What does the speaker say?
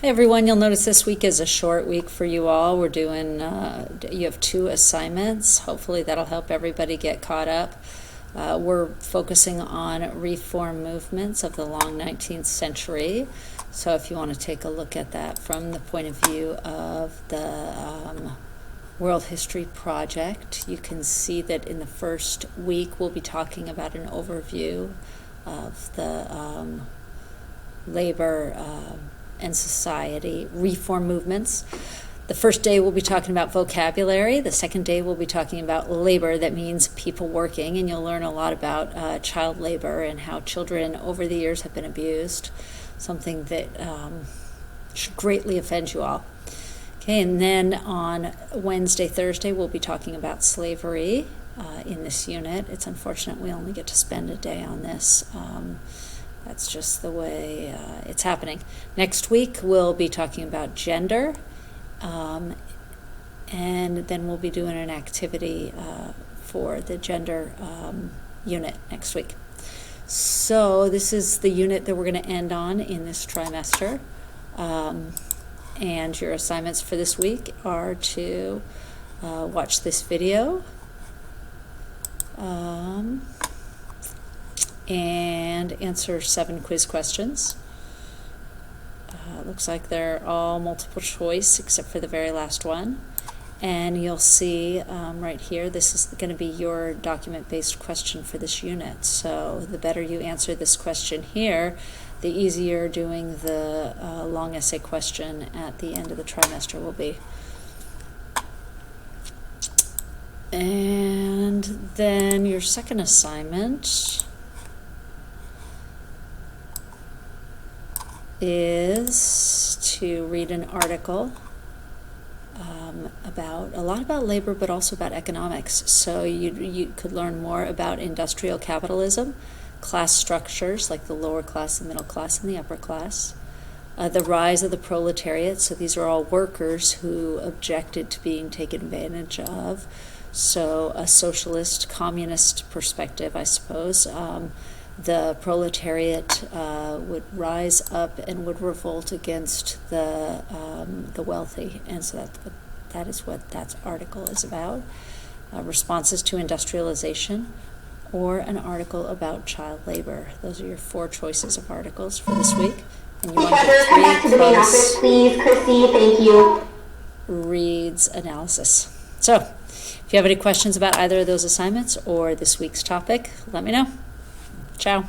Hey everyone, you'll notice this week is a short week for you all. We're doing, you have 2 assignments. Hopefully that'll help everybody get caught up. We're focusing on reform movements of the long 19th century. So if you want to take a look at that from the point of view of the World History Project, you can see that in the first week we'll be talking about an overview of the labor and society reform movements. The first day we'll be talking about vocabulary. The second day we'll be talking about labor. That means people working, and you'll learn a lot about child labor and how children over the years have been abused, something that should greatly offend you all. Okay, and then on Wednesday, Thursday, we'll be talking about slavery in this unit. It's unfortunate we only get to spend a day on this. That's just the way it's happening. Next week, we'll be talking about gender, and then we'll be doing an activity for the gender unit next week. So this is the unit that we're going to end on in this trimester. And your assignments for this week are to watch this video, and answer 7 quiz questions. Looks like they're all multiple choice except for the very last one. And you'll see right here, this is going to be your document-based question for this unit. So the better you answer this question here, the easier doing the long essay question at the end of the trimester will be. And then your second assignment is to read an article about a lot about labor, but also about economics. So you could learn more about industrial capitalism, class structures like the lower class, the middle class, and the upper class, the rise of the proletariat. So these are all workers who objected to being taken advantage of. So a socialist, communist perspective, I suppose. The proletariat would rise up and would revolt against the wealthy, and so that is what that article is about. Responses to industrialization, or an article about child labor. Those are your 4 choices of articles for this week. And you want to get 3 come back to the main office, please. Chrissy, thank you. Reads analysis. So, if you have any questions about either of those assignments or this week's topic, let me know. Ciao.